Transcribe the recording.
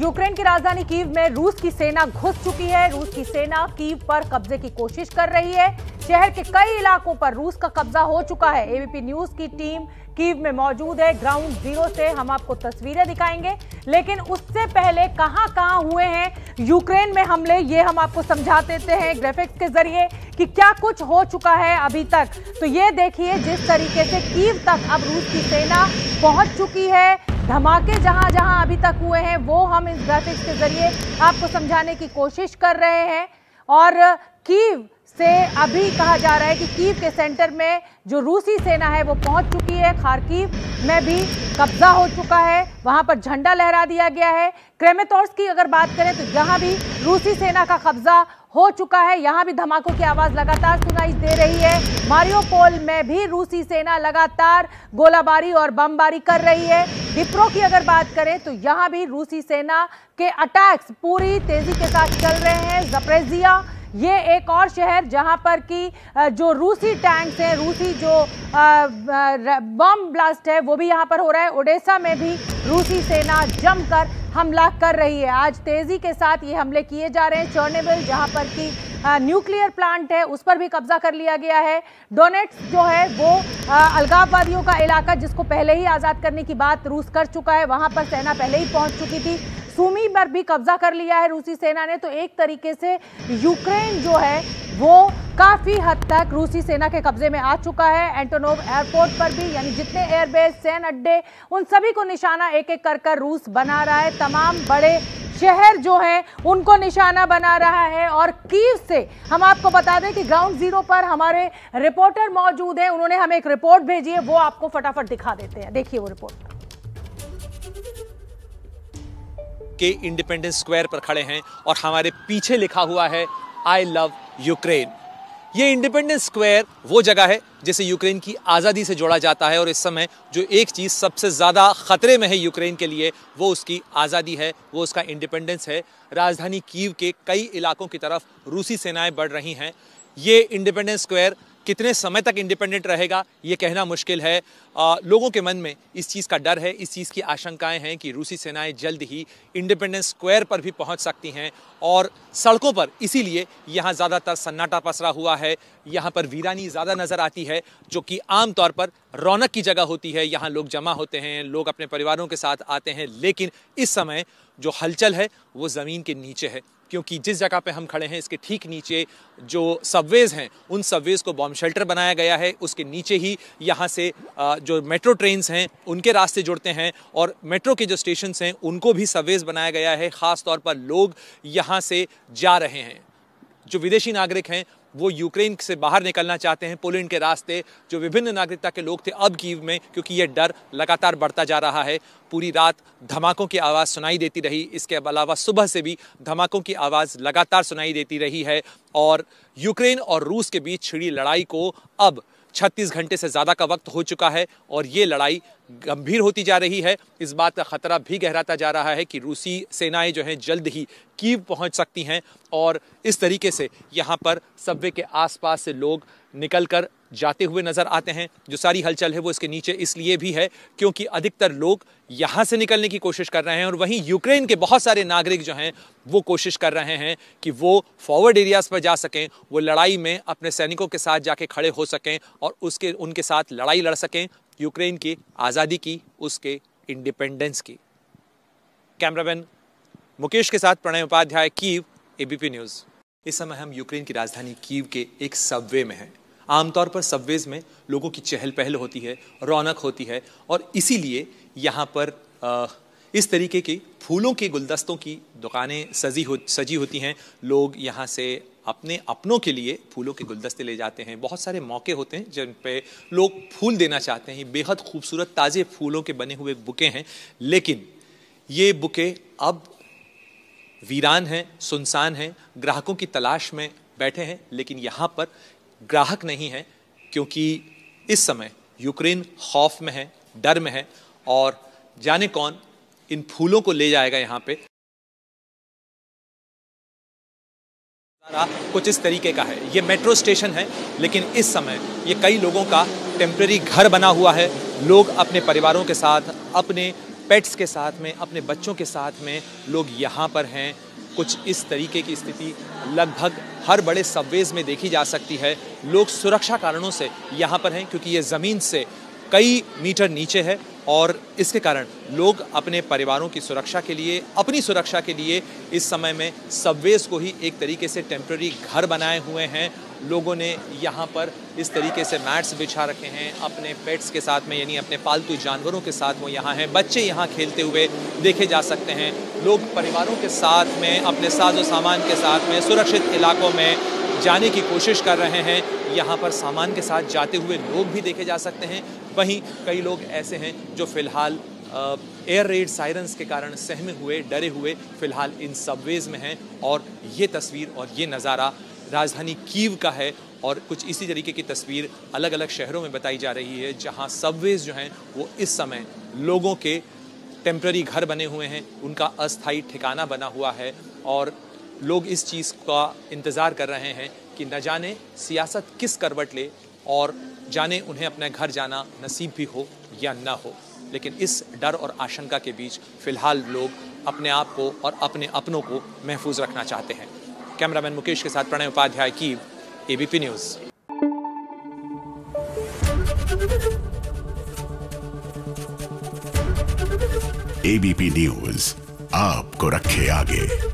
Ukraine की राजधानी Kyiv में रूस की सेना घुस चुकी है। रूस की सेना कीव पर कब्जे की कोशिश कर रही है। शहर के कई इलाकों पर रूस का कब्जा हो चुका है। एबीपी न्यूज की टीम कीव में मौजूद है। ग्राउंड जीरो से हम आपको तस्वीरें दिखाएंगे, लेकिन उससे पहले कहां हुए हैं यूक्रेन में हमले, ये हम आपको समझा देते हैं ग्राफिक्स के जरिए कि क्या कुछ हो चुका है अभी तक। तो ये देखिए जिस तरीके से कीव तक अब रूस की सेना पहुंच चुकी है। धमाके जहां जहां अभी तक हुए हैं वो हम इस ग्राफिक्स के जरिए आपको समझाने की कोशिश कर रहे हैं। और कीव से अभी कहा जा रहा है कि कीव के सेंटर में जो रूसी सेना है वो पहुंच चुकी है। खार्किव में भी कब्जा हो चुका है, वहां पर झंडा लहरा दिया गया है। क्रेमेटोर्स्क की अगर बात करें तो यहां भी रूसी सेना का कब्जा हो चुका है। यहां भी धमाकों की आवाज लगातार सुनाई दे रही है। मारियोपोल में भी रूसी सेना लगातार गोलाबारी और बमबारी कर रही है। डिप्रो की अगर बात करें तो यहां भी रूसी सेना के अटैक्स पूरी तेजी के साथ चल रहे हैं। ज़पोरिज़िया ये एक और शहर जहां पर कि जो रूसी टैंक्स हैं, रूसी जो बम ब्लास्ट है वो भी यहां पर हो रहा है। ओडेसा में भी रूसी सेना जमकर हमला कर रही है। आज तेजी के साथ ये हमले किए जा रहे हैं। चर्नोबिल जहां पर कि न्यूक्लियर प्लांट है उस पर भी कब्जा कर लिया गया है। डोनेट्स्क जो है वो अलगाववादियों का इलाका जिसको पहले ही आज़ाद करने की बात रूस कर चुका है, वहां पर सेना पहले ही पहुंच चुकी थी। सूमी पर भी कब्जा कर लिया है रूसी सेना ने। तो एक तरीके से यूक्रेन जो है वो काफी हद तक रूसी सेना के कब्जे में आ चुका है। एंटोनोव एयरपोर्ट पर भी, यानी जितने एयरबेस, सैन्य अड्डे, उन सभी को निशाना एक एक कर रूस बना रहा है। तमाम बड़े शहर जो हैं उनको निशाना बना रहा है। और कीव से हम आपको बता दें कि ग्राउंड जीरो पर हमारे रिपोर्टर मौजूद हैं। उन्होंने हमें एक रिपोर्ट भेजी है, वो आपको फटाफट दिखा देते हैं। देखिए वो रिपोर्ट। के इंडिपेंडेंस स्क्वायर पर खड़े हैं और हमारे पीछे लिखा हुआ है आई लव यूक्रेन। ये इंडिपेंडेंस स्क्वायर वो जगह है जिसे यूक्रेन की आज़ादी से जोड़ा जाता है। और इस समय जो एक चीज़ सबसे ज़्यादा खतरे में है यूक्रेन के लिए वो उसकी आज़ादी है, वो उसका इंडिपेंडेंस है। राजधानी कीव के कई इलाकों की तरफ रूसी सेनाएं बढ़ रही हैं। ये इंडिपेंडेंस स्क्वायर कितने समय तक इंडिपेंडेंट रहेगा ये कहना मुश्किल है। लोगों के मन में इस चीज़ का डर है, इस चीज़ की आशंकाएं हैं कि रूसी सेनाएं जल्द ही इंडिपेंडेंस स्क्वायर पर भी पहुंच सकती हैं। और सड़कों पर इसीलिए यहाँ ज़्यादातर सन्नाटा पसरा हुआ है। यहाँ पर वीरानी ज़्यादा नज़र आती है, जो कि आम तौर पर रौनक की जगह होती है। यहाँ लोग जमा होते हैं, लोग अपने परिवारों के साथ आते हैं। लेकिन इस समय जो हलचल है वो ज़मीन के नीचे है, क्योंकि जिस जगह पे हम खड़े हैं इसके ठीक नीचे जो सबवेज हैं उन सबवेज को बॉम्ब शेल्टर बनाया गया है। उसके नीचे ही यहाँ से जो मेट्रो ट्रेन्स हैं उनके रास्ते जुड़ते हैं और मेट्रो के जो स्टेशंस हैं उनको भी सबवेज बनाया गया है। ख़ास तौर पर लोग यहाँ से जा रहे हैं। जो विदेशी नागरिक हैं वो यूक्रेन से बाहर निकलना चाहते हैं पोलैंड के रास्ते। जो विभिन्न नागरिकता के लोग थे अब कीव में, क्योंकि ये डर लगातार बढ़ता जा रहा है। पूरी रात धमाकों की आवाज़ सुनाई देती रही। इसके अलावा सुबह से भी धमाकों की आवाज़ लगातार सुनाई देती रही है। और यूक्रेन और रूस के बीच छिड़ी लड़ाई को अब 36 घंटे से ज़्यादा का वक्त हो चुका है और ये लड़ाई गंभीर होती जा रही है। इस बात का खतरा भी गहराता जा रहा है कि रूसी सेनाएं जो हैं जल्द ही कीव पहुंच सकती हैं। और इस तरीके से यहाँ पर सबवे के आसपास से लोग निकलकर जाते हुए नजर आते हैं। जो सारी हलचल है वो इसके नीचे इसलिए भी है क्योंकि अधिकतर लोग यहाँ से निकलने की कोशिश कर रहे हैं और वहीं यूक्रेन के बहुत सारे नागरिक जो हैं वो कोशिश कर रहे हैं कि वो फॉरवर्ड एरियाज पर जा सकें, वो लड़ाई में अपने सैनिकों के साथ जाके खड़े हो सकें और उनके साथ लड़ाई लड़ सकें, यूक्रेन की आज़ादी की, उसके इंडिपेंडेंस की। कैमरामैन मुकेश के साथ Pranay Upadhyay, Kyiv, ABP news. इस समय हम यूक्रेन की राजधानी कीव के एक सबवे में हैं। आमतौर पर सबवेज में लोगों की चहल पहल होती है, रौनक होती है और इसीलिए यहाँ पर इस तरीके के फूलों के गुलदस्तों की दुकानें सजी होती हैं। लोग यहाँ से अपने अपनों के लिए फूलों के गुलदस्ते ले जाते हैं। बहुत सारे मौके होते हैं जिन पे लोग फूल देना चाहते हैं। बेहद खूबसूरत ताज़े फूलों के बने हुए बुके हैं, लेकिन ये बुके अब वीरान हैं, सुनसान हैं। ग्राहकों की तलाश में बैठे हैं, लेकिन यहाँ पर ग्राहक नहीं है क्योंकि इस समय यूक्रेन खौफ में है, डर में है और जाने कौन इन फूलों को ले जाएगा। यहाँ पे कुछ इस तरीके का है। ये मेट्रो स्टेशन है, लेकिन इस समय ये कई लोगों का टेम्परेरी घर बना हुआ है। लोग अपने परिवारों के साथ, अपने पेट्स के साथ में, अपने बच्चों के साथ में लोग यहाँ पर हैं। कुछ इस तरीके की स्थिति लगभग हर बड़े सबवेज में देखी जा सकती है। लोग सुरक्षा कारणों से यहाँ पर हैं क्योंकि ये ज़मीन से कई मीटर नीचे है और इसके कारण लोग अपने परिवारों की सुरक्षा के लिए, अपनी सुरक्षा के लिए इस समय में सबवेज को ही एक तरीके से टेम्पररी घर बनाए हुए हैं। लोगों ने यहाँ पर इस तरीके से मैट्स बिछा रखे हैं अपने पेट्स के साथ में, यानी अपने पालतू जानवरों के साथ वो यहाँ हैं। बच्चे यहाँ खेलते हुए देखे जा सकते हैं। लोग परिवारों के साथ में, अपने साजो सामान के साथ में सुरक्षित इलाकों में जाने की कोशिश कर रहे हैं। यहाँ पर सामान के साथ जाते हुए लोग भी देखे जा सकते हैं। वहीं कई लोग ऐसे हैं जो फिलहाल एयर रेड सायरन्स के कारण सहमे हुए, डरे हुए फिलहाल इन सबवेज में हैं। और ये तस्वीर और ये नज़ारा राजधानी कीव का है और कुछ इसी तरीके की तस्वीर अलग अलग शहरों में बताई जा रही है, जहाँ सबवेज जो हैं वो इस समय लोगों के टेम्पररी घर बने हुए हैं, उनका अस्थायी ठिकाना बना हुआ है। और लोग इस चीज़ का इंतज़ार कर रहे हैं कि न जाने सियासत किस करवट ले और जाने उन्हें अपने घर जाना नसीब भी हो या न हो। लेकिन इस डर और आशंका के बीच फिलहाल लोग अपने आप को और अपने अपनों को महफूज रखना चाहते हैं। कैमरामैन मुकेश के साथ Pranay Upadhyay, Kyiv, ABP news. ABP news आपको रखे आगे।